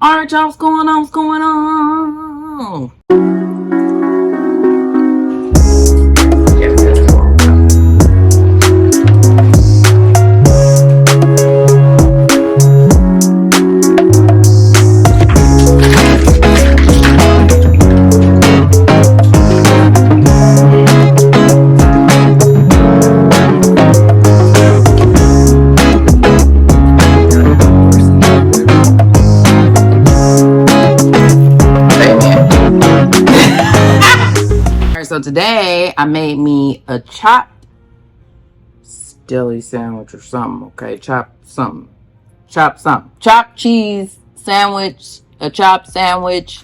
All right, y'all, what's going on? What's going on? So today I made me a chopped deli sandwich or something. Okay, chopped cheese sandwich, a chopped sandwich.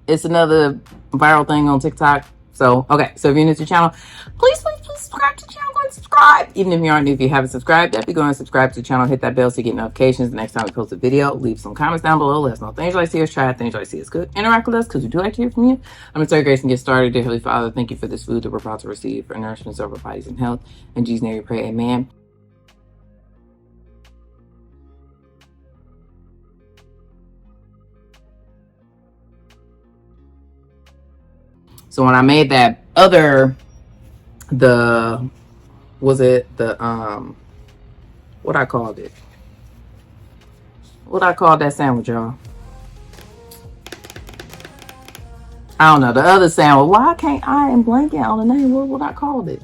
It's another viral thing on TikTok. So okay, so if you're new to the channel, please subscribe to the channel. Go and subscribe. Even if you aren't new, if you haven't subscribed, definitely go and subscribe to the channel. Hit that bell to get notifications the next time we post a video. Leave some comments down below. Let us know things you like to see us try, things you like to see us cook. Interact with us because we do like to hear from you. I'm gonna tell you grace and get started. Dear Heavenly Father, thank you for this food that we're about to receive for nourishment of our bodies and health. In Jesus' name we pray, amen. So when I made that other, what I called it? What I called that sandwich, y'all? I don't know. The other sandwich. Why can't I am blanking on the name? What I called it?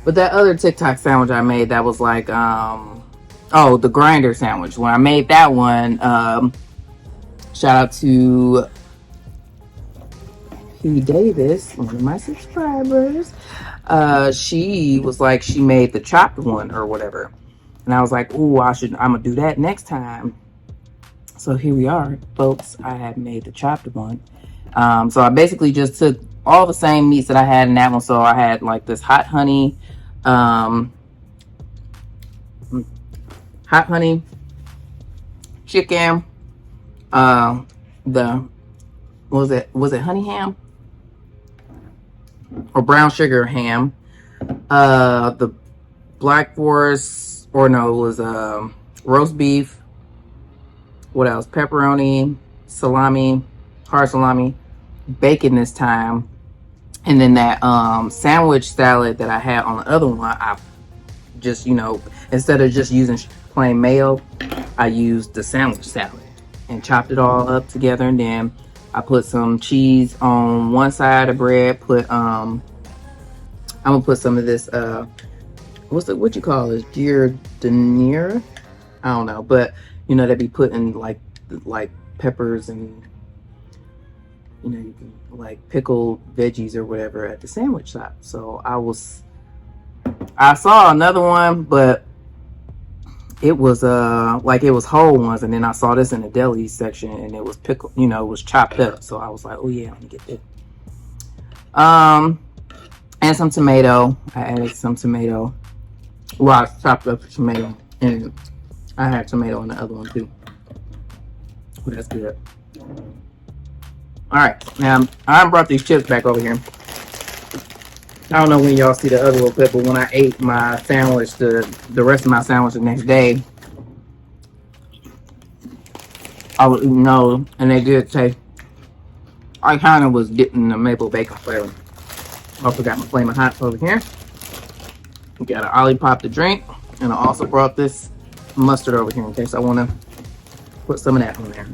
But that other TikTok sandwich I made that was like, the grinder sandwich. When I made that one, shout out to P. Davis, one of my subscribers. She was like, she made the chopped one or whatever. And I was like, ooh, I'm gonna do that next time. So here we are, folks. I have made the chopped one. So I basically just took all the same meats that I had in that one. So I had like this hot honey chicken, was it honey ham or brown sugar ham, the black forest, or no, it was roast beef. What else? Pepperoni, salami, hard salami, bacon this time. And then that sandwich salad that I had on the other one, I just, instead of just using plain mayo, I used the sandwich salad and chopped it all up together. And then I put some cheese on one side of bread. I'm gonna put some of this what you call this, giardiniera? I don't know, but they be putting like peppers and you can like pickled veggies or whatever at the sandwich shop. So I saw another one, but it was it was whole ones, and then I saw this in the deli section and it was pickled, it was chopped up. So I was like, oh yeah, let me get this. And some tomato. I added some tomato. Well, I chopped up tomato, and I had tomato in the other one too. Oh, that's good. All right, now I brought these chips back over here. I don't know when y'all see the other little clip, but when I ate my sandwich, the rest of my sandwich the next day, I was and they did say I kind of was getting the maple bacon flavor. Also got my Flamin' Hot over here. We got an Olipop to drink, and I also brought this mustard over here in case I want to put some of that on there.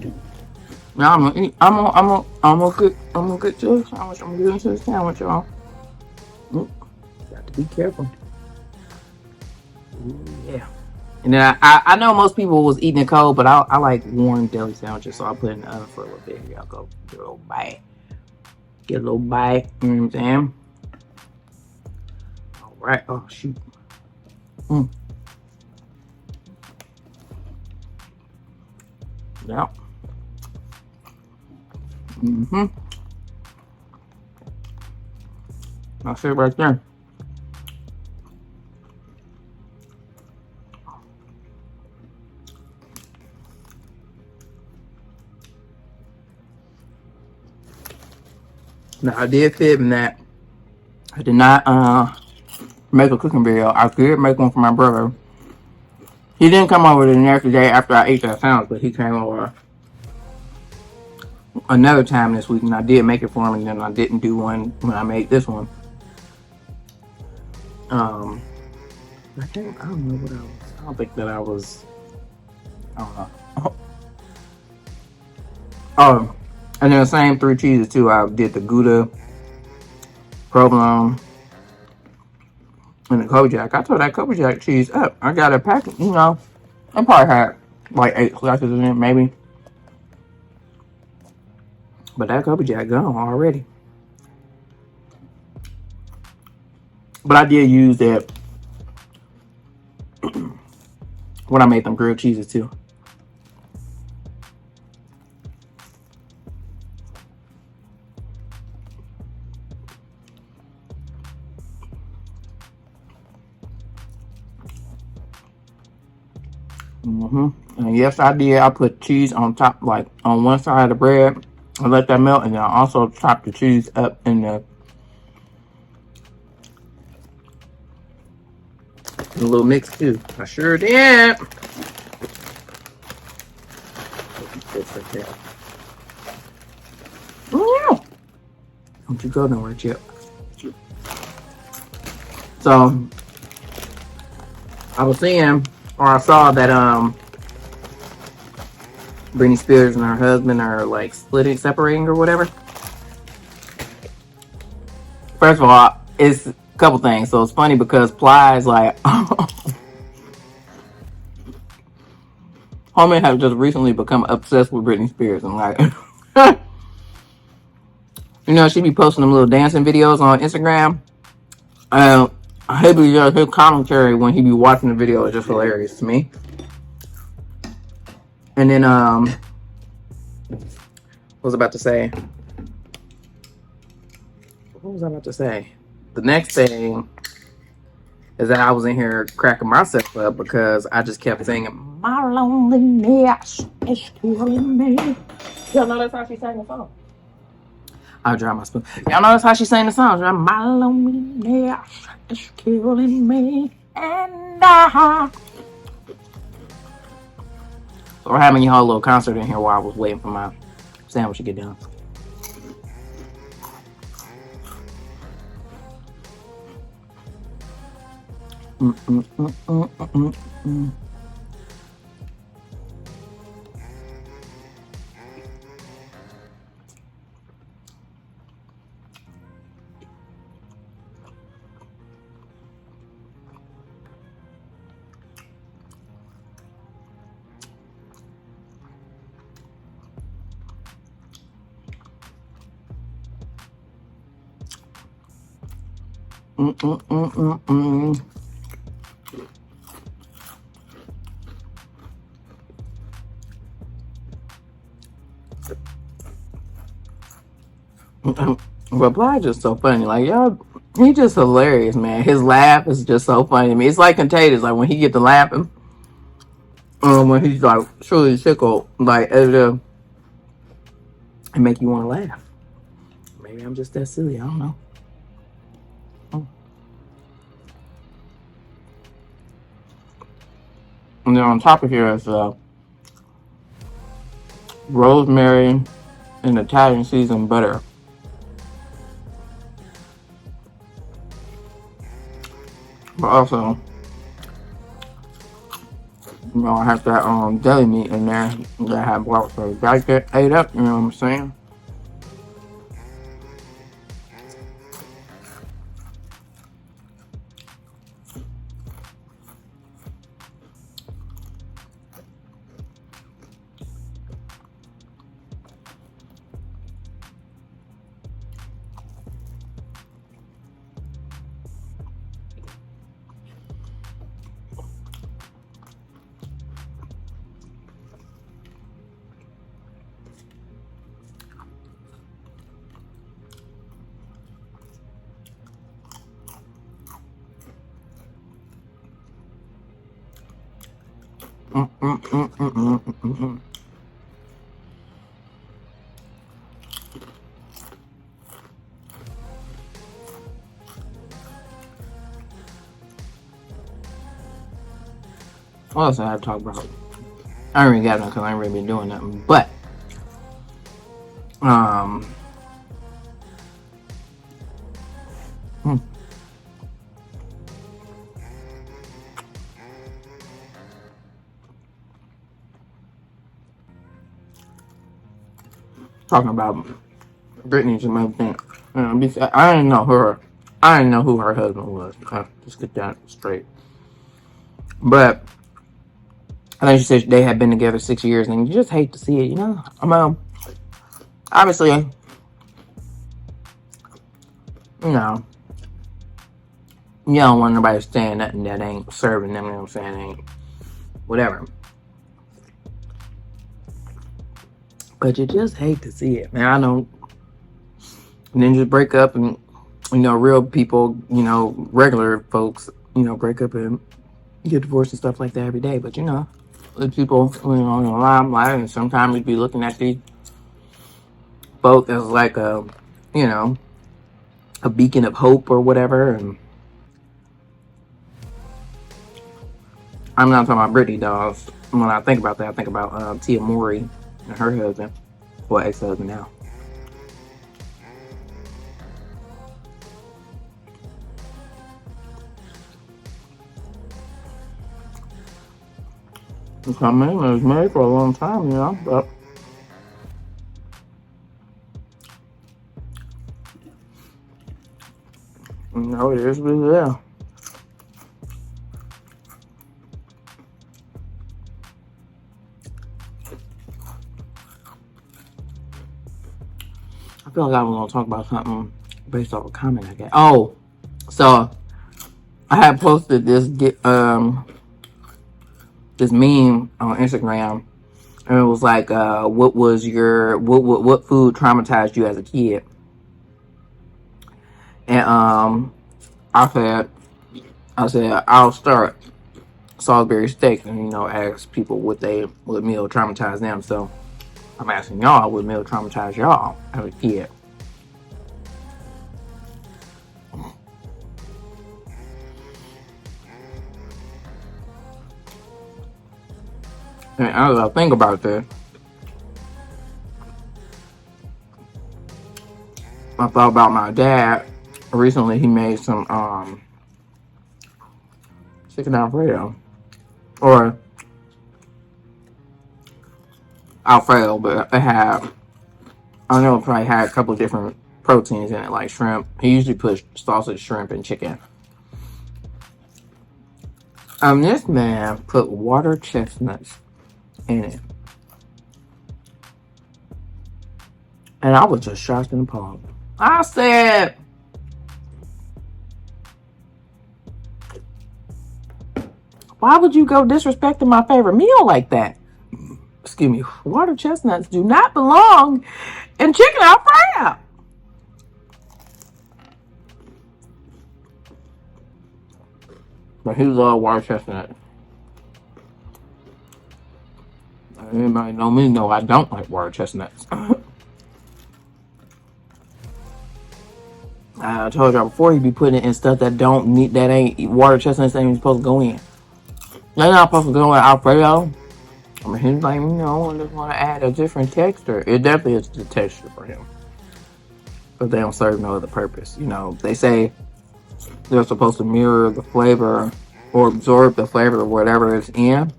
Now I'm gonna eat. I'm gonna get to the sandwich. I'm gonna get into the sandwich, y'all. Got to be careful. Ooh, yeah. And then I know most people was eating it cold, but I like warm deli sandwiches, so I'll put it in the oven for a little bit. Here y'all go. Get a little bite. Get a little bite. You know what I'm saying? All right. Oh shoot. Yeah. That's it right there. Now I did fit in that I did not make a cooking video. I did make one for my brother. He didn't come over the next day after I ate that sandwich, but he came over another time this week, and I did make it for him, and then I didn't do one when I made this one. I don't know what else. I don't think that I don't know. Oh, and then the same 3 cheeses too. I did the Gouda, provolone, and the Kojak. I tore that Kojak cheese up. I got a packet, I probably had like 8 slices in it, maybe. But that Kojak gone already. But I did use that when I made them grilled cheeses too. And yes, I did. I put cheese on top, like on one side of the bread. I let that melt, and then I also chopped the cheese up in the little mix too. I sure did. Don't you go nowhere, Chip. So I was seeing, or I saw that Britney Spears and her husband are like separating or whatever. First of all, it's a couple things. So it's funny because Ply is like, homie have just recently become obsessed with Britney Spears, and like, she be posting them little dancing videos on Instagram. His commentary when he be watching the video is just hilarious to me. And then what was I about to say? The next thing is that I was in here cracking myself up because I just kept singing, "My loneliness is killing me." Y'all know that's how she sang the song. I'll dry my spoon. Y'all know that's how she sang the song. My loneliness is killing me, and So we're having a whole little concert in here while I was waiting for my sandwich to get done. But Bly just so funny. Like, y'all, he just hilarious, man. His laugh is just so funny to me. It's like contagious. Like when he get to laughing, when he's like truly tickled, like it make you want to laugh. Maybe I'm just that silly. I don't know. And then on top of here is rosemary and Italian seasoned butter. But also, I have that deli meat in there that I had bought, so gotta get ate up, you know what I'm saying? What else I have to talk about? I ain't really got nothing because I ain't really been doing nothing. But Um, hmm, talking about Brittany and everything. I didn't know her. I didn't know who her husband was. Just get that straight. But I think she said they had been together 6 years, and you just hate to see it, you know. Obviously, you know, you don't want nobody saying nothing that ain't serving them. You know what I'm saying? Ain't whatever. But you just hate to see it, man. I know. And then just break up, and real people, regular folks, break up and get divorced and stuff like that every day. But the people, on the limelight, and sometimes we be looking at these folks as like you know, a beacon of hope or whatever. And I'm not talking about Brittany dolls. When I think about that, I think about Tia Mowry and her husband, well, ex-husband now. I mean, I was married for a long time, but it is what it is. I feel like I was gonna talk about something based off a comment I got. Oh, so I had posted this meme on Instagram, and it was like, what was your what food traumatized you as a kid? And I said I'll start Salisbury steak, and ask people what meal traumatized them. So I'm asking y'all, what meal traumatized y'all as a kid? And as I think about that, I thought about my dad. Recently, he made some chicken Alfredo, or Alfredo, but I know it probably had a couple of different proteins in it, like shrimp. He usually puts sausage, shrimp, and chicken. This man put water chestnuts in it, and I was just shocked and appalled. I said, why would you go disrespecting my favorite meal like that? Excuse me, water chestnuts do not belong in chicken Alfredo. But he loved water chestnuts. Anybody know me know I don't like water chestnuts. I told y'all before, you be putting it in stuff that ain't water chestnuts ain't even supposed to go in. They're not supposed to go in Alfredo. I mean, he's like, I just want to add a different texture. It definitely is the texture for him. But they don't serve no other purpose. They say they're supposed to mirror the flavor or absorb the flavor of whatever it's in.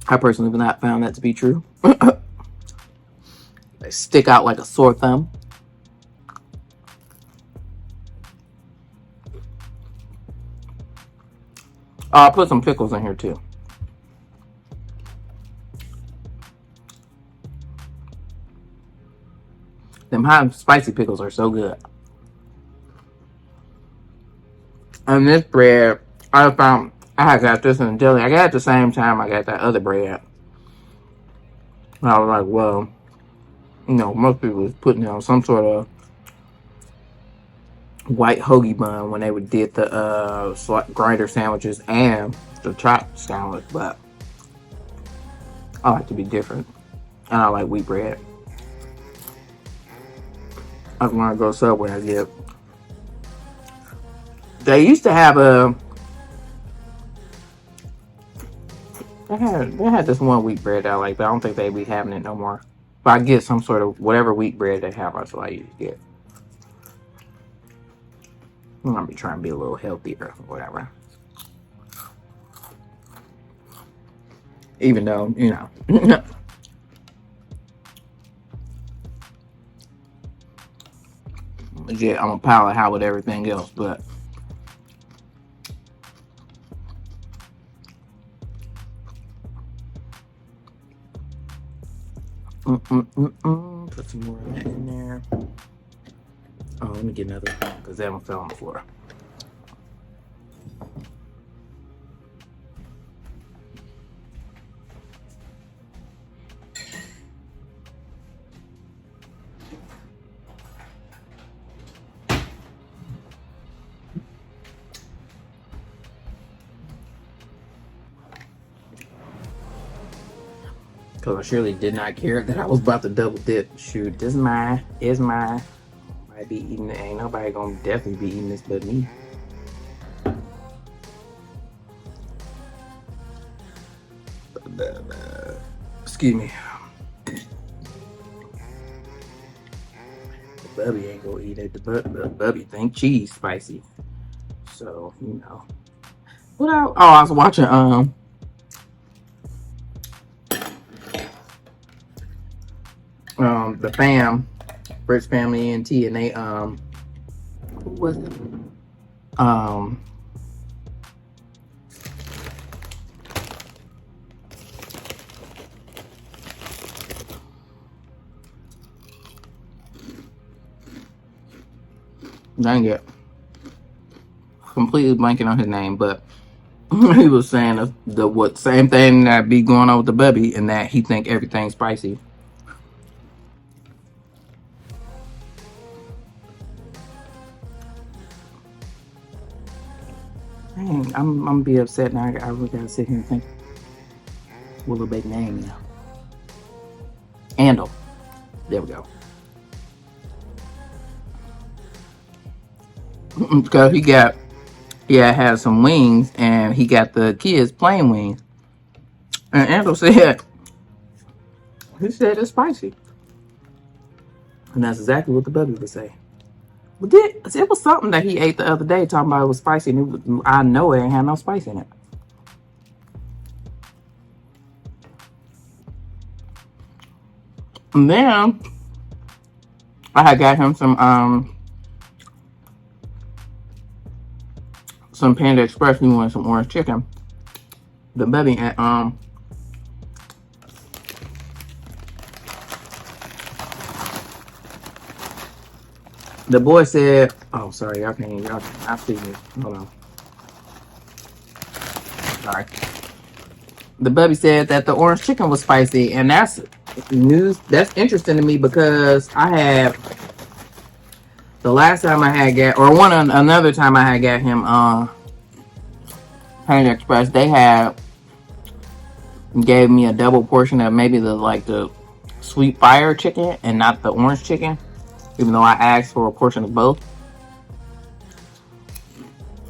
I personally have not found that to be true. They stick out like a sore thumb. I'll put some pickles in here too. Them hot and spicy pickles are so good. And this bread, I had got this in the deli. I got it at the same time I got that other bread. And I was like, well, most people was putting it on some sort of white hoagie bun when they did the grinder sandwiches and the chopped sandwich, but I like to be different, and I like wheat bread. I want to go Subway. They used to have they had this one wheat bread that I like, but I don't think they be having it no more. But I get some sort of whatever wheat bread they have. That's what I usually get. I'm gonna be trying to be a little healthier or whatever. Even though, you know. Yeah, I'm a pilot how with everything else, but put some more of that in there. Oh, let me get another one because that one fell on the floor. Because I surely did not care that I was about to double dip. Shoot, this is mine. It's mine. Might be eating it. Ain't nobody gonna definitely be eating this but me. Excuse me. The bubby ain't gonna eat it. The bubby think cheese spicy. So, you know. What else? Oh, I was watching the fam, Rich Family ENT, and they who was it? Dang it. Completely blanking on his name, but he was saying the what same thing that be going on with the bubby, and that he think everything's spicy. Dang, I'm gonna be upset now. I really gotta sit here and think. What a big name now. Andal. There we go. Because he had some wings, and he got the kids plain wings. And Andal said, he said it's spicy. And that's exactly what the bubby would say. But it was something that he ate the other day talking about it was spicy, and I know it ain't had no spice in it. And then I had got him some Panda Express. He wanted some orange chicken. The bubby and the boy said, "Oh, sorry, y'all not see me. Hold on. Sorry." The bubby said that the orange chicken was spicy, and that's news. That's interesting to me because I had the last time I had got, or another time I had got him Panda Express. They gave me a double portion of maybe the sweet fire chicken and not the orange chicken, even though I asked for a portion of both.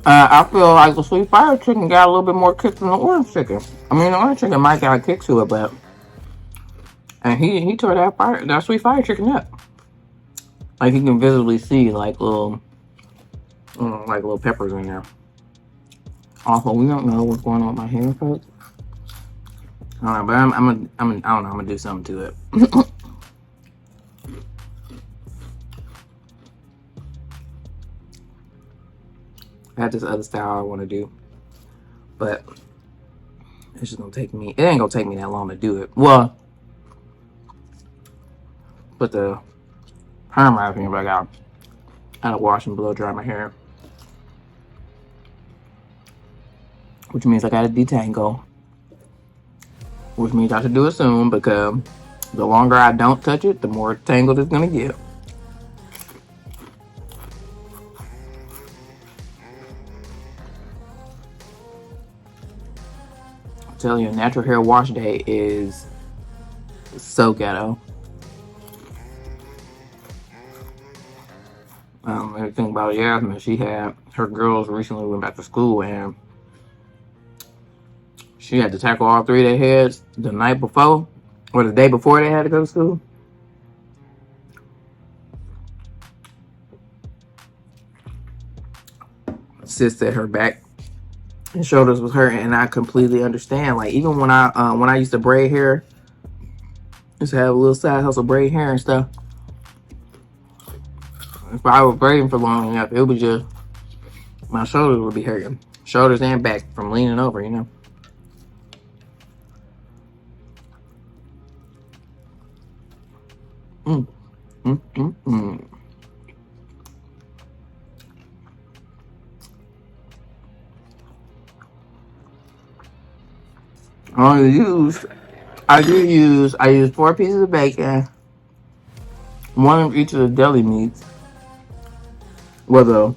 I feel like the sweet fire chicken got a little bit more kick than the orange chicken. I mean, the orange chicken might got a kick to it, but and he tore that sweet fire chicken up. Like you can visibly see like little peppers in there. Also, we don't know what's going on with my hair, folks. I don't know, but I don't know. I'm gonna do something to it. I have this other style I want to do, but it's just gonna take me. It ain't gonna take me that long to do it. Well, put the perm out here, but I gotta wash and blow dry my hair, which means I gotta detangle, which means I should do it soon because the longer I don't touch it, the more tangled it's gonna get. I tell you, natural hair wash day is so ghetto. Everything about Yasmin, she had her girls recently went back to school, and she had to tackle all three of their heads the night before or the day before they had to go to school. sis said her back and shoulders was hurting, and I completely understand. Like even when I used to braid hair, used to have a little side hustle braid hair and stuff. If I was braiding for long enough, it would just my shoulders would be hurting, shoulders and back from leaning over. You know. Mm, mm, mm, mm. I use 4 pieces of bacon, one of each of the deli meats, whether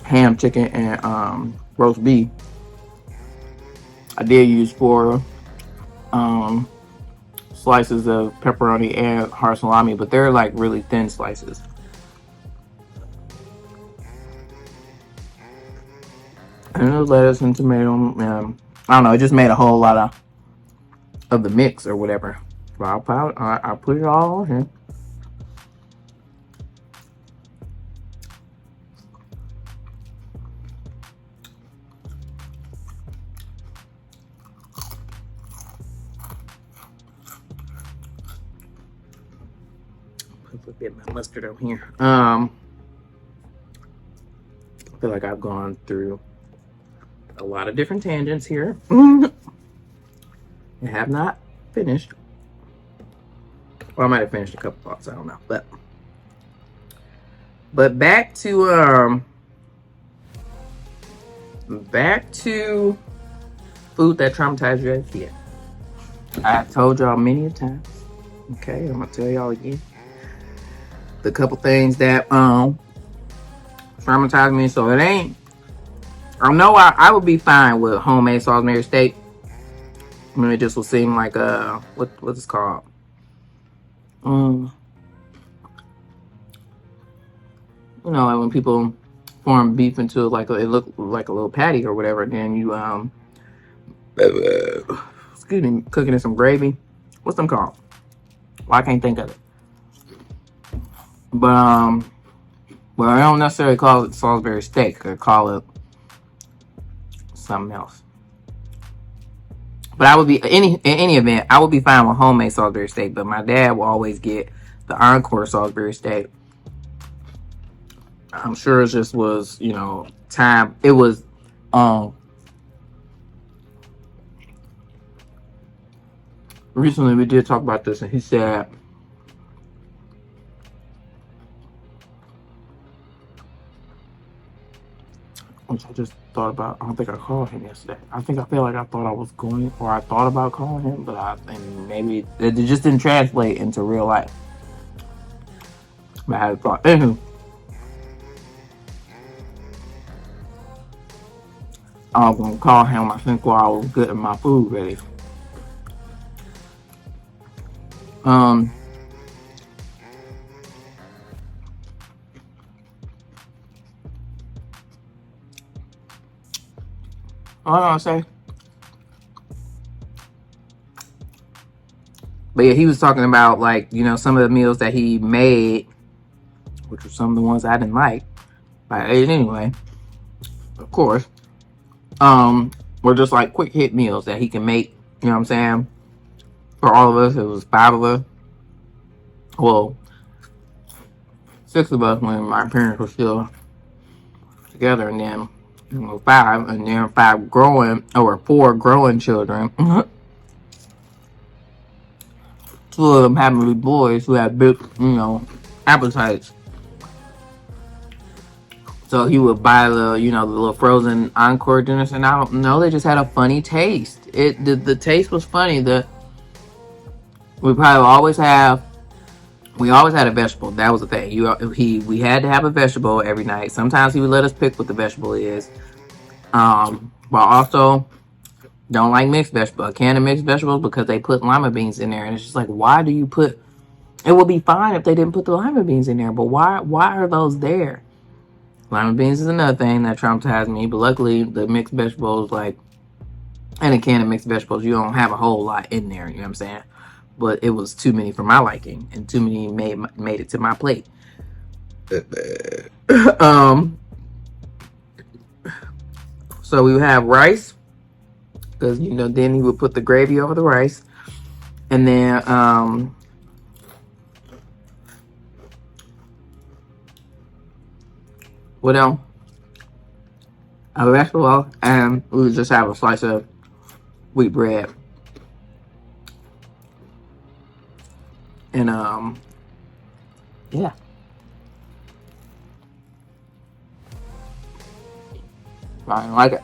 ham, chicken, and roast beef. I did use 4 um, slices of pepperoni and hard salami, but they're like really thin slices. And the lettuce and tomato. I don't know. It just made a whole lot of the mix or whatever. But I'll put it all on here. Put a bit of my mustard on here. I feel like I've gone through a lot of different tangents here. I have not finished. Well, I might have finished a couple thoughts. I don't know, but back to food that traumatized you as a kid. I have told y'all many a times. Okay, I'm gonna tell y'all again. The couple things that traumatized me. So it ain't. I know I would be fine with homemade Salisbury steak. I mean, it just would seem like what's it called? You know, like when people form beef into like it looked like a little patty or whatever, and then you excuse me, cooking in some gravy. What's them called? Well, I can't think of it. But well, I don't necessarily call it Salisbury steak. I call it something else. But I would be in any event, I would be fine with homemade Salisbury steak. But my dad will always get the Encore Salisbury steak. I'm sure it just was, you know, time. It was recently we did talk about this, and he said which I just thought about. I don't think I called him yesterday. I feel like I thought I was going, or I thought about calling him, but and maybe it just didn't translate into real life. But I had a thought. Anywho, I was gonna call him. I think while I was getting my food ready. What was I gonna say? But yeah, he was talking about like, you know, some of the meals that he made, which were some of the ones I didn't like. But I ate anyway, of course. Were just like quick hit meals that he can make, you know what I'm saying? For all of us, it was 5 of us. Well, 6 of us when my parents were still together, and then 5, and then 5 growing, or 4 growing children. 2 of them happened to be boys who had big, you know, appetites. So he would buy the, you know, the little frozen Encore dinners, and I don't know, they just had a funny taste. The taste was funny. We always had a vegetable. That was the thing. We had to have a vegetable every night. Sometimes he would let us pick what the vegetable is. But also don't like mixed vegetables. A can of mixed vegetables because they put lima beans in there, and it's just like, why do you put? It would be fine if they didn't put the lima beans in there, but why are those there? Lima beans is another thing that traumatized me, but luckily the mixed vegetables, like in a can of mixed vegetables, you don't have a whole lot in there. You know what I'm saying? But it was too many for my liking, and too many made it to my plate. So we would have rice, because you know then he would put the gravy over the rice, and then what else? A vegetable, and we would just have a slice of wheat bread, and yeah, I didn't like it.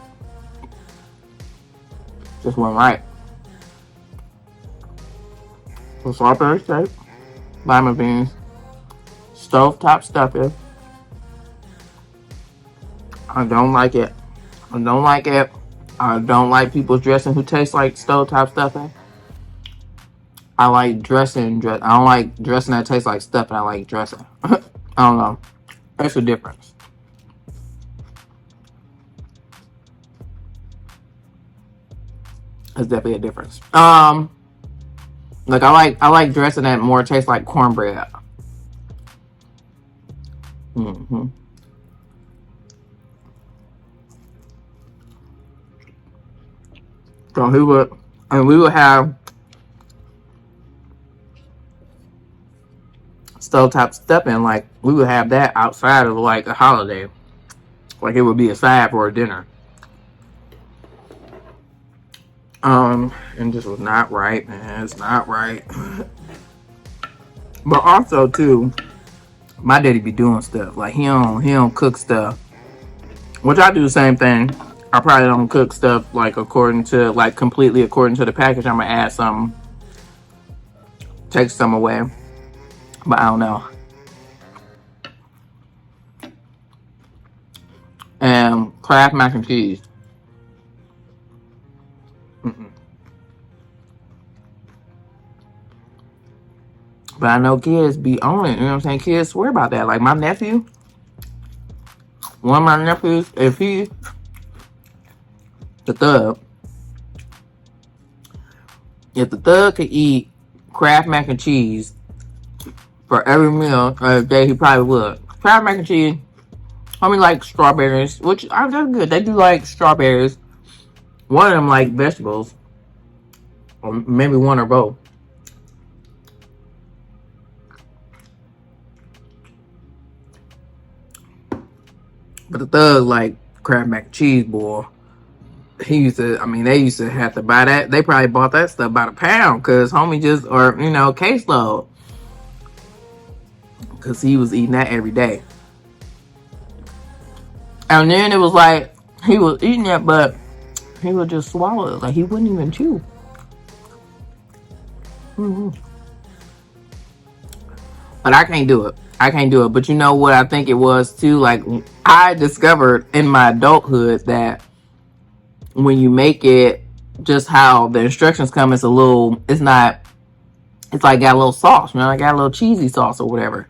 Just went right. So strawberry steak, lima beans, stovetop stuffing. I don't like it. I don't like it. I don't like people's dressing who taste like stovetop stuffing. I like dressing. I don't like dressing that tastes like stuffing. I like dressing. I don't know. There's a difference. There's definitely a difference. Like I like dressing that more tastes like cornbread. Mm-hmm. So he would, and we would have stovetop stuffing. Like we would have that outside of like a holiday. Like it would be a side for a dinner. And this was not right, man. It's not right. But also too, my daddy be doing stuff like he don't cook stuff, which I do the same thing. I probably don't cook stuff like according to like completely according to the package. I'm gonna add some, take some away, but I don't know. And Kraft mac and cheese. Mm-mm. But I know kids be on it. You know what I'm saying? Kids swear about that. Like my nephew, one of my nephews, if he the thug, if the thug could eat Kraft mac and cheese for every meal a day, he probably would. Kraft mac and cheese. I mean, like strawberries, which are that's good. They do like strawberries. One of them like vegetables, or maybe one or both. But the thug like Kraft mac and cheese, boy. He used to, I mean, they used to have to buy that. They probably bought that stuff by the pound because homie just, or, you know, caseload. Because he was eating that every day. And then it was like, he was eating it, but he would just swallow it. Like, he wouldn't even chew. Mm-hmm. But I can't do it. I can't do it. But you know what I think it was, too? Like, I discovered in my adulthood that when you make it, just how the instructions come, it's a little, it's not, it's like got a little sauce, man. I got a little cheesy sauce or whatever.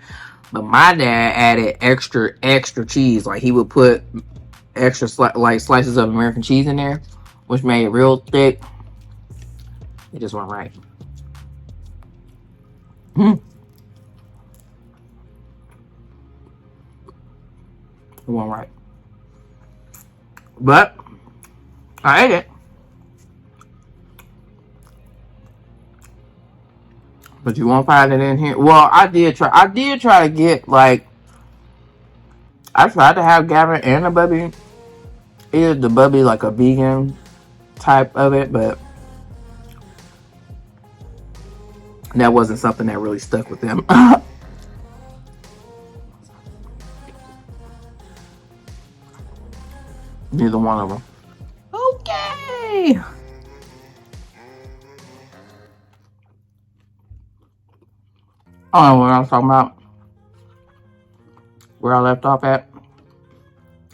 But my dad added extra cheese. Like he would put extra like slices of American cheese in there, which made it real thick. It just went right. It went right. But I ate it. But you won't find it in here. Well, I did try to get like, I tried to have Gavin and the Bubby. Either the Bubby like a vegan type of it, but that wasn't something that really stuck with them. Neither one of them. Okay. Oh, what I was talking about, where I left off at,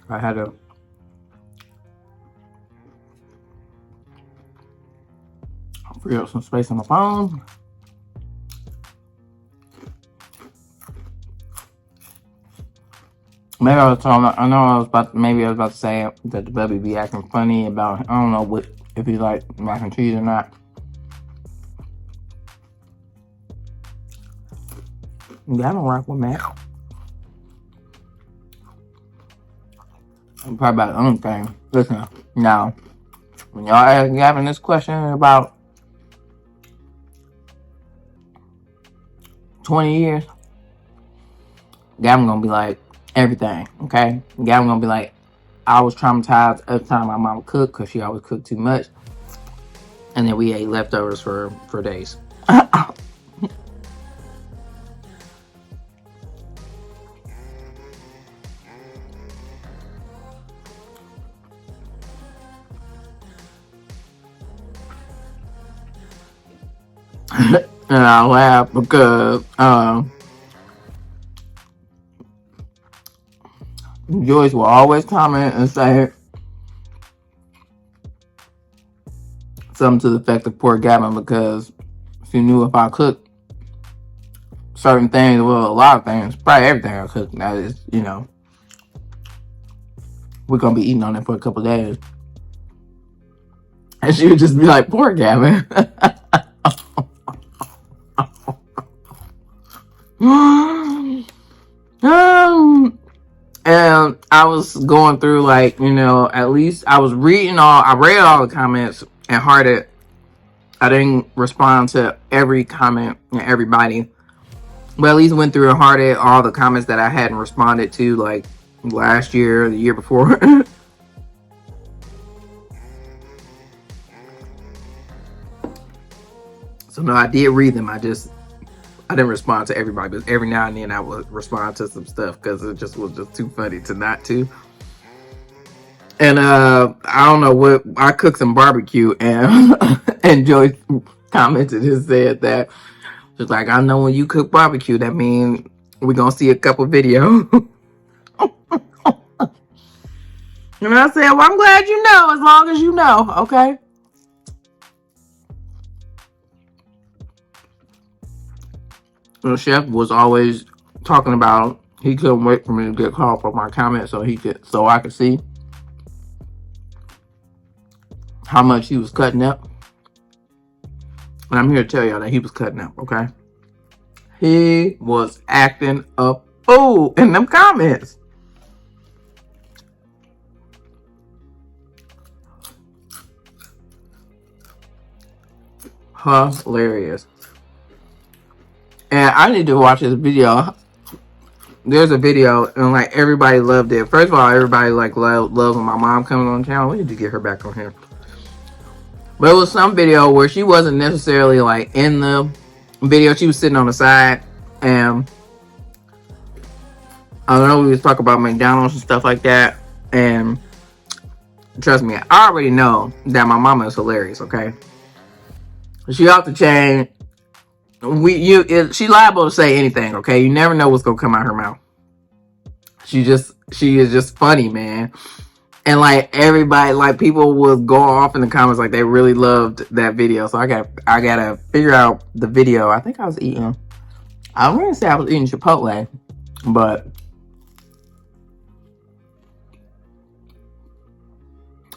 I had to free up some space on my phone. Maybe I was talking. I know I was about. Maybe I was about to say that the Bubby be acting funny about. I don't know what if he like mac and cheese or not. Yeah, I don't rock with mac. Probably about the only thing. Listen, now, when y'all ask Gavin this question in about 20 years, Gavin gonna be like, everything, okay? Gavin gonna be like, I was traumatized every time my mom cooked because she always cooked too much. And then we ate leftovers for days. And I laugh because Joyce will always comment and say something to the effect of poor Gavin because she knew if I cooked certain things, well, a lot of things, probably everything I cook, that is, you know, we're gonna be eating on it for a couple of days. And she would just be like, poor Gavin. And I was going through, like, you know, at least I read all the comments and hearted. I didn't respond to every comment and everybody, but at least went through and hearted all the comments that I hadn't responded to, like last year, the year before. So no, I did read them. I didn't respond to everybody, but every now and then I would respond to some stuff because it just was just too funny to not to. And I don't know what, I cooked some barbecue and and Joyce commented and said that she's like, I know when you cook barbecue, that means we're gonna see a couple videos. And I said, well, I'm glad you know, as long as you know, okay? The chef was always talking about he couldn't wait for me to get called for my comment so I could see how much he was cutting up. And I'm here to tell y'all that he was cutting up, okay? He was acting a fool in them comments. Hilarious. And I need to watch this video. There's a video and like everybody loved it. First of all, everybody like loved when my mom comes on the channel. We need to get her back on here. But it was some video where she wasn't necessarily like in the video. She was sitting on the side, and I don't know, we was talking about McDonald's and stuff like that. And trust me, I already know that my mama is hilarious, okay? She off the chain. She liable to say anything, okay? You never know what's gonna come out her mouth. She is just funny, man. And like everybody, like people will go off in the comments like they really loved that video. So I gotta figure out the video. I think I was eating. I don't really say I was eating Chipotle, but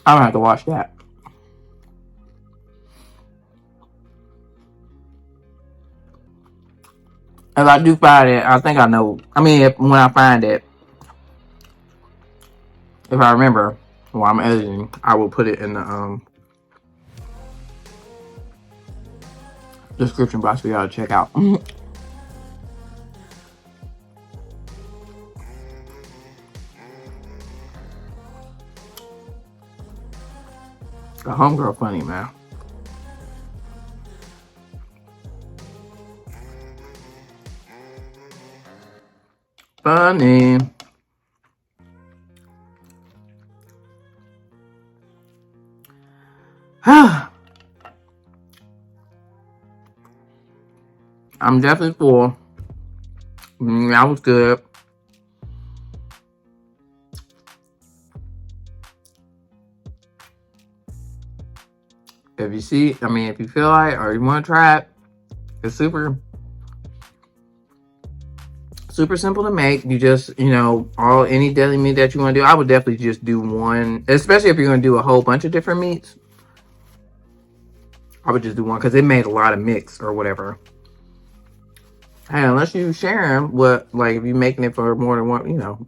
I'm gonna have to watch that. If I do find it, I think I know. I mean, when I find it, if I remember while I'm editing, I will put it in the description box for y'all to check out. The homegirl funny, man. Funny. I'm definitely full. That was good. If you see, I mean, if you feel like or you want to try it, it's super simple to make. You just, any deli meat that you want to do, I would definitely just do one, especially if you're going to do a whole bunch of different meats. I would just do one because it made a lot of mix or whatever. Hey, unless you share them, if you're making it for more than one,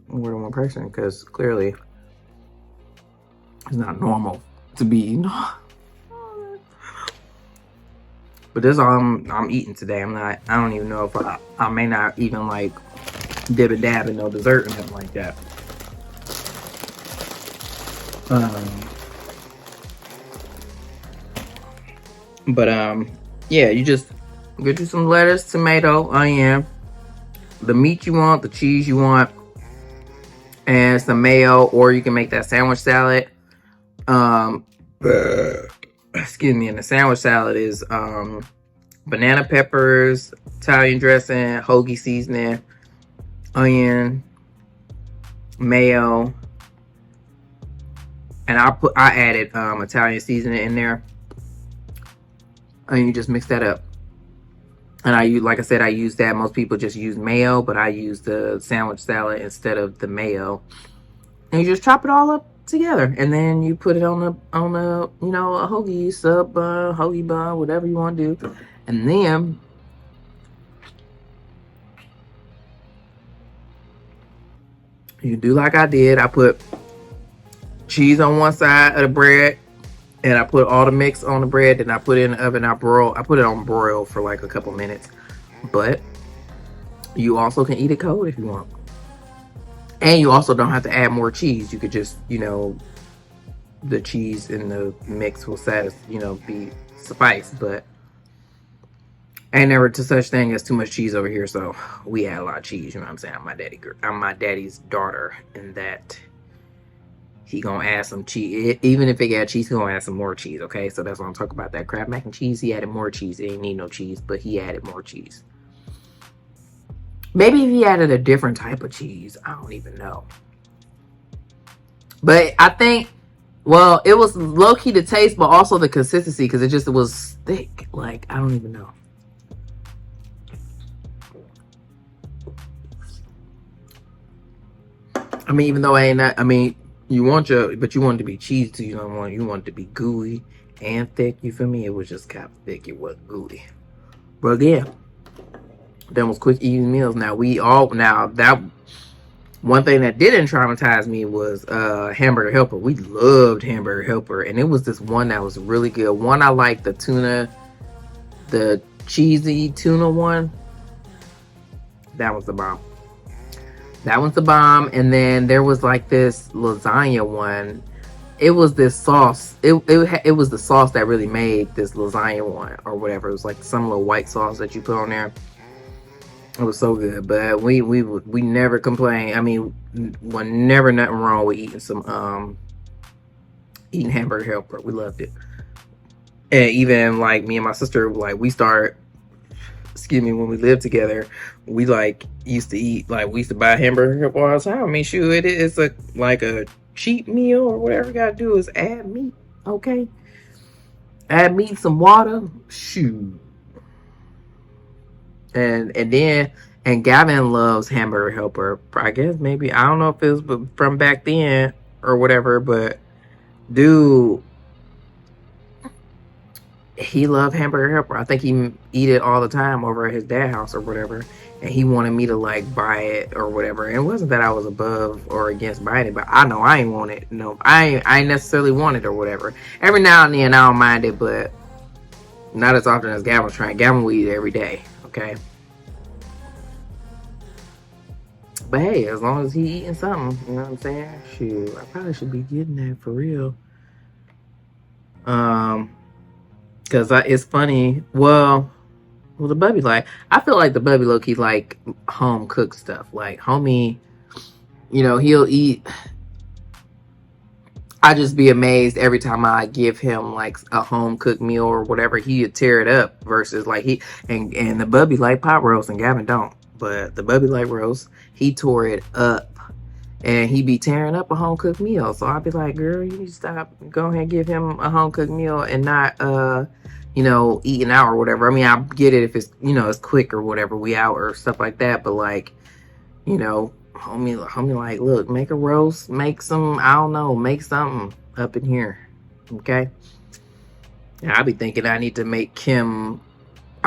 more than one person, because clearly It's not normal to be. But this is all I'm eating today. I don't even know if I may not even like dib a dab in no dessert or nothing like that. But yeah, you just get you some lettuce, tomato, onion, the meat you want, the cheese you want, and some mayo, or you can make that sandwich salad. Excuse me, and the sandwich salad is banana peppers, Italian dressing, hoagie seasoning, onion, mayo, and I added Italian seasoning in there, and you just mix that up. And like I said, I use that. Most people just use mayo, but I use the sandwich salad instead of the mayo. And you just chop it all up together, and then you put it on a you know, a hoagie sub bun, hoagie bun, whatever you want to do, and then you do like I did. I put cheese on one side of the bread, and I put all the mix on the bread. Then I put it in the oven. I put it on broil for like a couple minutes. But you also can eat it cold if you want. And you also don't have to add more cheese. You could just, you know, the cheese in the mix will be suffice. But ain't never to such thing as too much cheese over here. So we add a lot of cheese. You know what I'm saying? I'm my daddy's daughter, and that he gonna add some cheese. Even if he got cheese, he gonna add some more cheese. Okay, so that's what I'm talking about. That crab mac and cheese. He added more cheese. He didn't need no cheese, but he added more cheese. Maybe if he added a different type of cheese, I don't even know. But I think, well, it was low key the taste, but also the consistency, because it was thick. Like, I don't even know. I mean, even though you want it to be cheesy too. You want it to be gooey and thick. You feel me? It was just kind of thick. It wasn't gooey. But yeah, them was quick eating meals. Now that one thing that didn't traumatize me was Hamburger Helper. We loved Hamburger Helper, and it was this one that was really good. One I liked, the cheesy tuna one. That was the bomb. That one's the bomb. And then there was like this lasagna one. It was this sauce. It was the sauce that really made this lasagna one or whatever. It was like some little white sauce that you put on there. It was so good. But we never complained. I mean, never nothing wrong with eating eating Hamburger Helper. We loved it. And even like me and my sister, like when we lived together, we like used to eat, like we used to buy hamburger Helper all the time. I mean, shoot, it's like a cheap meal or whatever you gotta do is add meat, okay? Add meat, some water, shoot. And Gavin loves Hamburger Helper. I guess maybe, I don't know if it was from back then or whatever, but dude, he loved Hamburger Helper. I think he eat it all the time over at his dad's house or whatever. And he wanted me to like buy it or whatever. And it wasn't that I was above or against buying it, but I know I ain't want it. No, I ain't necessarily want it or whatever. Every now and then I don't mind it, but not as often as Gavin's trying. Gavin will eat it every day, okay? But hey, as long as he eating something, you know what I'm saying? Shoot, I probably should be getting that for real. Because it's funny. Well, the Bubby I feel like the Bubby low-key like home cooked stuff. Like, homie, you know, he'll eat. I just be amazed every time I give him like a home cooked meal or whatever. He'd tear it up versus like and the Bubby like pot roast and Gavin don't. But the Bubby like roast, he tore it up. And he be tearing up a home cooked meal. So I'd be like, girl, you need to stop. Go ahead and give him a home cooked meal and not, eating out or whatever. I mean, I get it if it's, it's quick or whatever, we out or stuff like that. But like, homie, like, look, make a roast, make some, I don't know, make something up in here. Okay. And I be thinking I need to make him.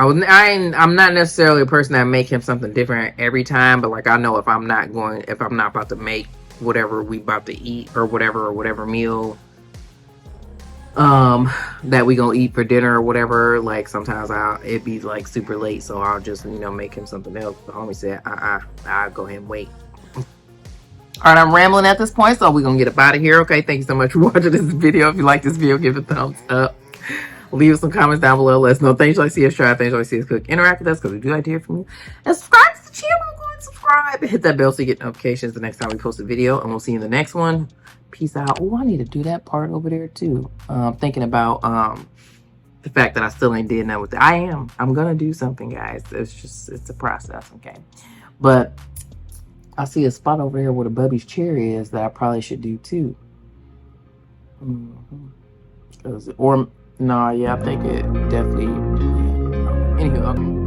I'm not necessarily a person that make him something different every time, but like I know if I'm not about to make whatever we about to eat or whatever meal that we gonna eat for dinner or whatever. Like sometimes it'd be like super late, so I'll just make him something else. The homie said, I'll go ahead and wait. All right, I'm rambling at this point, so we're gonna get up out of here. Okay, thank you so much for watching this video. If you like this video, give it a thumbs up. Leave us some comments down below. Let us know things you like to see us try, things you like to see us cook. Interact with us because we do like to hear from you. And subscribe to the channel. Go ahead and subscribe. Hit that bell so you get notifications the next time we post a video. And we'll see you in the next one. Peace out. Oh, I need to do that part over there too. Thinking about the fact that I still ain't did that with it. I'm gonna do something, guys. It's a process, okay? But I see a spot over here where the Bubby's chair is that I probably should do too. Or no, yeah, I think it definitely. Yeah. Anywho, okay.